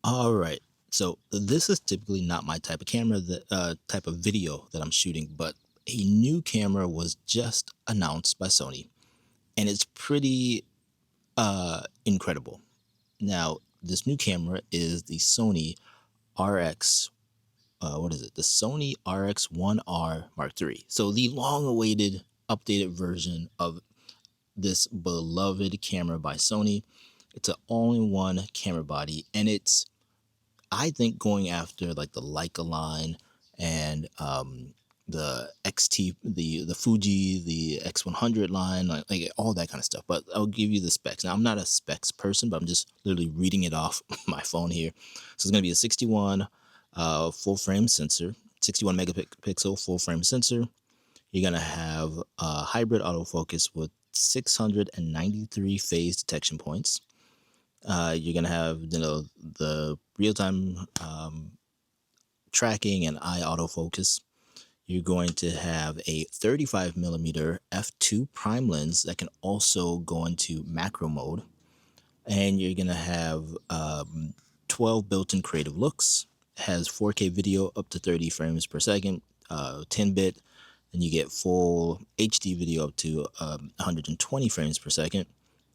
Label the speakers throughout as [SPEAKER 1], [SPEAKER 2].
[SPEAKER 1] All right. So this is typically not my type of camera that type of video that I'm shooting, but a new camera was just announced by Sony, and it's pretty incredible. Now, this new camera is the Sony RX. What is it? The Sony RX1R Mark III. So the long-awaited updated version of this beloved camera by Sony. It's an all-in-one camera body, and it's, I think, going after like the Leica line and the XT, the Fuji, the X100 line, like all that kind of stuff. But I'll give you the specs. Now, I'm not a specs person, but I'm just literally reading it off my phone here. So it's going to be a 61 full frame sensor, 61 megapixel full frame sensor. You're going to have a hybrid autofocus with 693 phase detection points. You're gonna have, the real-time tracking and eye autofocus. You're going to have a 35 millimeter f2 prime lens that can also go into macro mode, and you're gonna have 12 built-in creative looks. Has 4K video up to 30 frames per second, 10-bit, and you get full HD video up to 120 frames per second.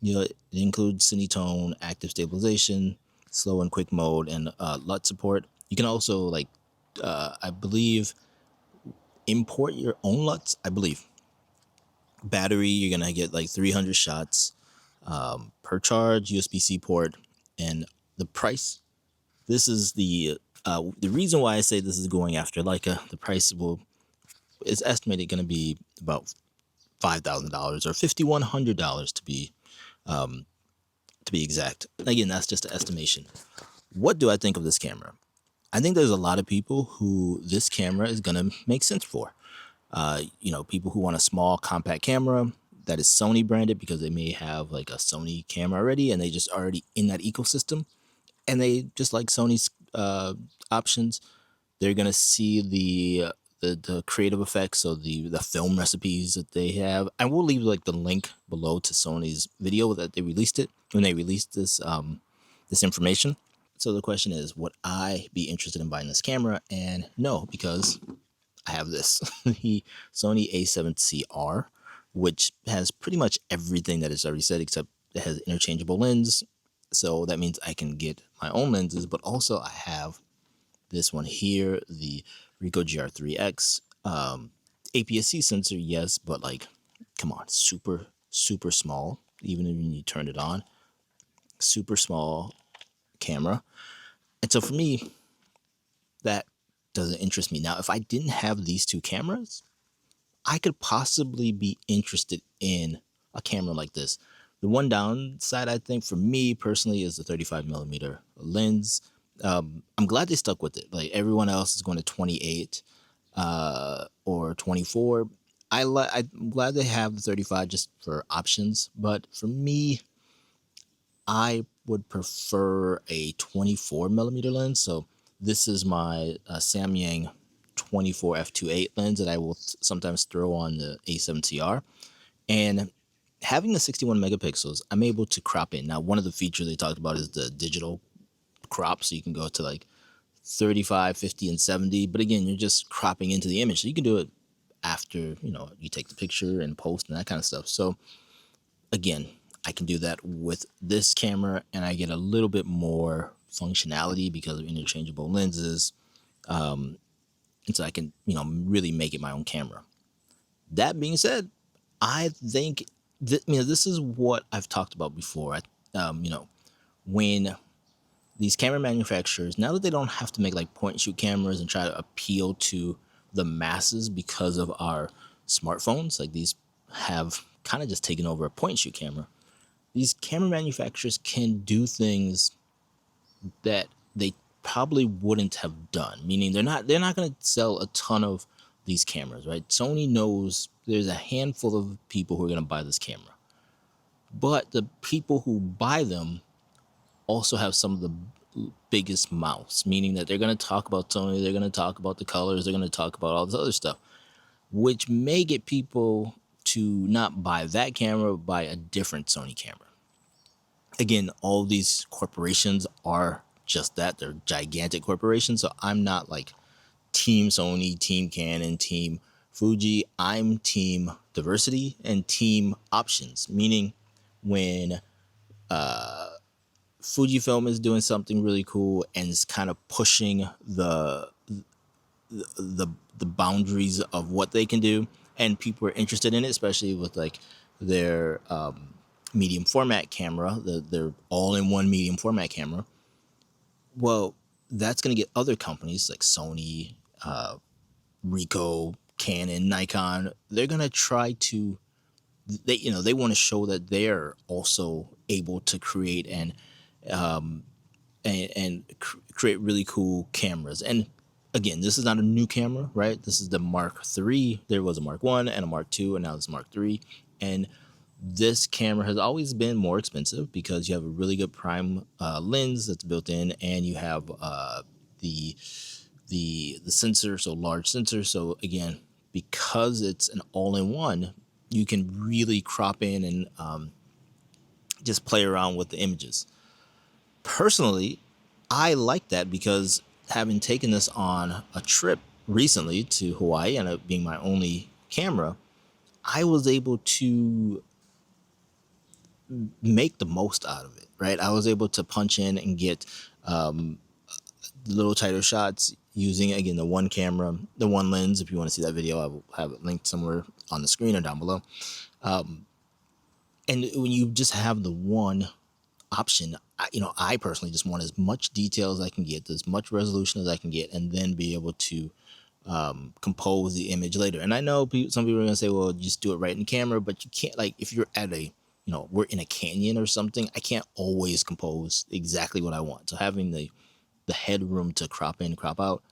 [SPEAKER 1] It includes Cinetone, active stabilization, slow and quick mode, and LUT support. You can also, I believe, import your own LUTs. I believe battery, you're gonna get like 300 shots per charge, USB-C port, and the price. This is the reason why I say this is going after Leica. The price is estimated going to be about $5,000 or $5,100 to be exact. Again, that's just an estimation. What do I think of this camera? I think there's a lot of people who this camera is going to make sense for. People who want a small compact camera that is Sony branded because they may have like a Sony camera already and they just already in that ecosystem and they just like Sony's options. They're going to see the creative effects, so the film recipes that they have. I will leave like the link below to Sony's video that they released it when they released this information. So the question is, would I be interested in buying this camera? And no, because I have this the Sony A7CR, which has pretty much everything that is already said, except it has interchangeable lens. So that means I can get my own lenses, but also I have this one here, the Ricoh GR3X. APS-C sensor, yes, but like, come on, super, super small, even when you turn it on. Super small camera. And so for me, that doesn't interest me. Now, if I didn't have these two cameras, I could possibly be interested in a camera like this. The one downside, I think, for me personally, is the 35 millimeter lens. I'm glad they stuck with it. Like everyone else is going to 28 or 24. I'm glad they have the 35 just for options. But for me, I would prefer a 24 millimeter lens. So this is my Samyang 24 f2.8 lens that I will sometimes throw on the A7CR. And having the 61 megapixels, I'm able to crop in. Now, one of the features they talked about is the digital crop, so you can go to like 35, 50, and 70. But again, you're just cropping into the image, so you can do it after you take the picture and post and that kind of stuff. So again, I can do that with this camera, and I get a little bit more functionality because of interchangeable lenses, and so I can really make it my own camera. That being said, I think this is what I've talked about before. When these camera manufacturers, now that they don't have to make like point and shoot cameras and try to appeal to the masses because of our smartphones, like these have kind of just taken over a point and shoot camera. These camera manufacturers can do things that they probably wouldn't have done, meaning they're not going to sell a ton of these cameras, right? Sony knows there's a handful of people who are going to buy this camera, but the people who buy them also have some of the biggest mouths, meaning that they're going to talk about Sony, they're going to talk about the colors, they're going to talk about all this other stuff, which may get people to not buy that camera, but buy a different Sony camera. Again, all these corporations are just that. They're gigantic corporations. So I'm not like team Sony, team Canon, team Fuji. I'm team diversity and team options, meaning when Fujifilm is doing something really cool and is kind of pushing the the boundaries of what they can do, and people are interested in it, especially with like their medium format camera, their all-in-one medium format camera. Well, that's going to get other companies like Sony, Ricoh, Canon, Nikon. They're going to try to they want to show that they're also able to create and create really cool cameras. And again, this is not a new camera, right? This is the Mark III. There was a Mark One and a Mark II, and now it's Mark III. And this camera has always been more expensive because you have a really good prime lens that's built in, and you have the the sensor, so large sensor. So again, because it's an all-in-one, you can really crop in and just play around with the images. Personally, I like that because having taken this on a trip recently to Hawaii and it being my only camera, I was able to make the most out of it, right? I was able to punch in and get little tighter shots using, again, the one camera, the one lens. If you want to see that video, I will have it linked somewhere on the screen or down below. And when you just have the one option, I personally just want as much detail as I can get, as much resolution as I can get, and then be able to compose the image later. And I know some people are gonna say, well, just do it right in camera, but you can't. Like, if you're at a, we're in a canyon or something, I can't always compose exactly what I want. So having the headroom to crop in, crop out,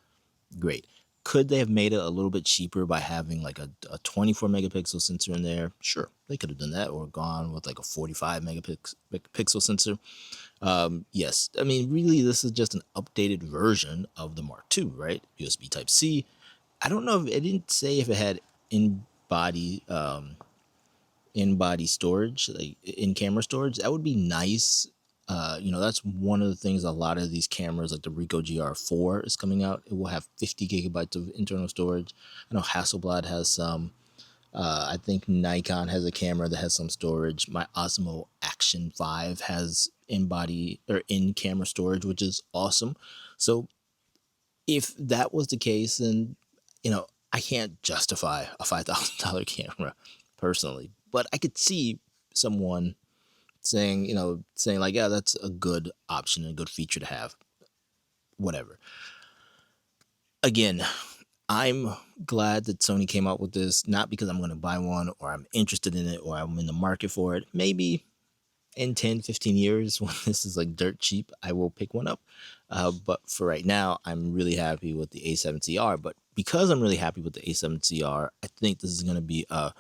[SPEAKER 1] great. Could they have made it a little bit cheaper by having like a 24 megapixel sensor in there? Sure, they could have done that, or gone with like a 45 megapixel sensor. Yes, I mean, really, this is just an updated version of the Mark II, right? USB Type C. I don't know if it didn't say if it had in body storage, like in camera storage. That would be nice. That's one of the things a lot of these cameras, like the Ricoh GR4 is coming out. It will have 50 gigabytes of internal storage. I know Hasselblad has some. I think Nikon has a camera that has some storage. My Osmo Action 5 has in-body or in-camera storage, which is awesome. So if that was the case, then, I can't justify a $5,000 camera personally, but I could see someone saying like, yeah, that's a good option and a good feature to have. Whatever. Again, I'm glad that Sony came out with this, not because I'm going to buy one or I'm interested in it or I'm in the market for it. Maybe in 10, 15 years when this is like dirt cheap, I will pick one up. But for right now, I'm really happy with the A7CR. But because I'm really happy with the A7CR, I think this is going to be a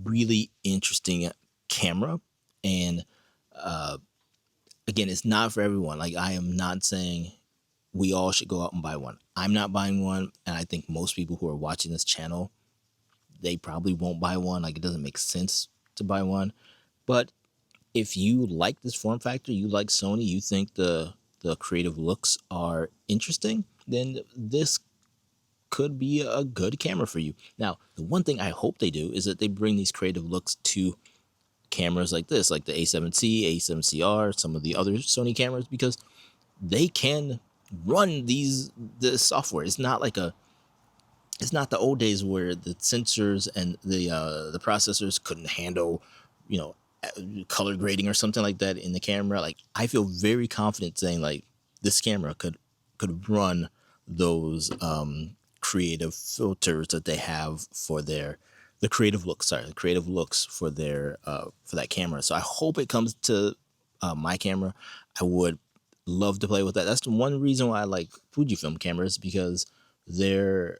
[SPEAKER 1] really interesting camera. And again, it's not for everyone. Like, I am not saying we all should go out and buy one. I'm not buying one, and I think most people who are watching this channel, they probably won't buy one. Like, it doesn't make sense to buy one. But if you like this form factor, you like Sony, you think the creative looks are interesting, then this could be a good camera for you. Now, the one thing I hope they do is that they bring these creative looks to cameras like this, like the A7C, A7CR, some of the other Sony cameras, because they can run the software. It's not the old days where the sensors and the processors couldn't handle, you know, color grading or something like that in the camera. Like, I feel very confident saying like this camera could run those creative filters that they have for the creative looks for their for that camera. So I hope it comes to my camera. I would love to play with that. That's the one reason why I like Fujifilm cameras, because their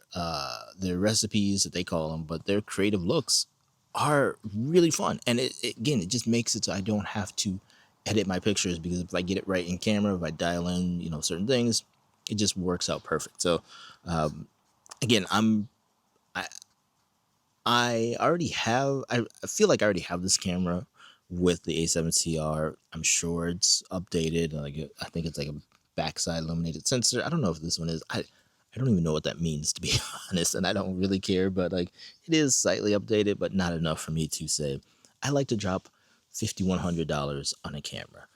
[SPEAKER 1] recipes that they call them, but their creative looks are really fun. And again, it just makes it so I don't have to edit my pictures, because if I get it right in camera, if I dial in, certain things, it just works out perfect. So again, I already have, I feel like I already have this camera with the A7CR. I'm sure it's updated. Like, I think it's like a backside illuminated sensor. I don't know if this one is. I don't even know what that means, to be honest, and I don't really care. But like, it is slightly updated, but not enough for me to say I like to drop $5,100 on a camera.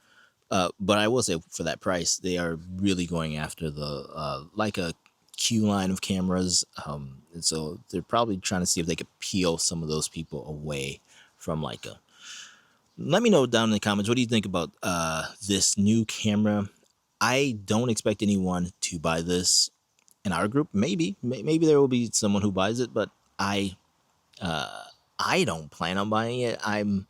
[SPEAKER 1] But I will say for that price, they are really going after the Leica Q line of cameras. And so they're probably trying to see if they could peel some of those people away from Leica. Let me know down in the comments, what do you think about this new camera? I don't expect anyone to buy this in our group. Maybe there will be someone who buys it, but I don't plan on buying it. I'm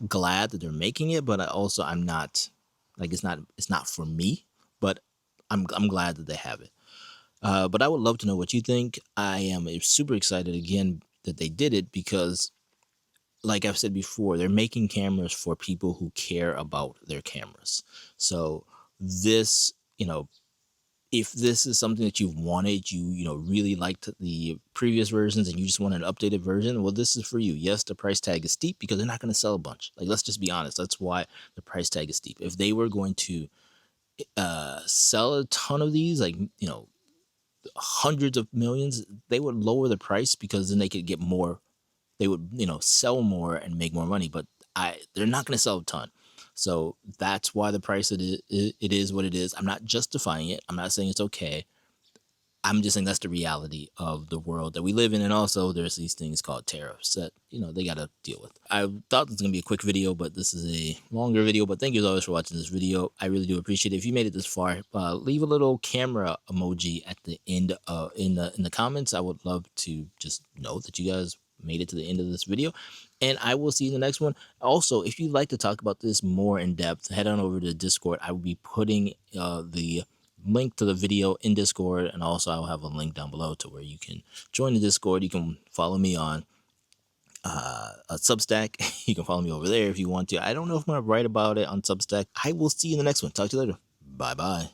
[SPEAKER 1] glad that they're making it, but I'm not, like, it's not for me, but I'm glad that they have it. But I would love to know what you think. I am super excited again that they did it because, like I've said before, they're making cameras for people who care about their cameras. So this, if this is something that you've wanted, you really liked the previous versions and you just want an updated version, well, this is for you. Yes, the price tag is steep because they're not going to sell a bunch. Like, let's just be honest. That's why the price tag is steep. If they were going to sell a ton of these, like, hundreds of millions, they would lower the price because then they could get more. They would, sell more and make more money. But they're not going to sell a ton. So that's why the price it is what it is. I'm not justifying it. I'm not saying it's okay. I'm just saying that's the reality of the world that we live in. And also there's these things called tariffs that, they got to deal with. I thought this was going to be a quick video, but this is a longer video. But thank you as always for watching this video. I really do appreciate it. If you made it this far, leave a little camera emoji at the end in the comments. I would love to just know that you guys made it to the end of this video, and I will see you in the next one. Also, if you'd like to talk about this more in depth, head on over to Discord. I will be putting the link to the video in Discord, and also I'll have a link down below to where you can join the Discord. You can follow me on a Substack. You can follow me over there if you want to. I don't know if I'm gonna write about it on Substack. I will see you in the next one. Talk to you later. Bye bye.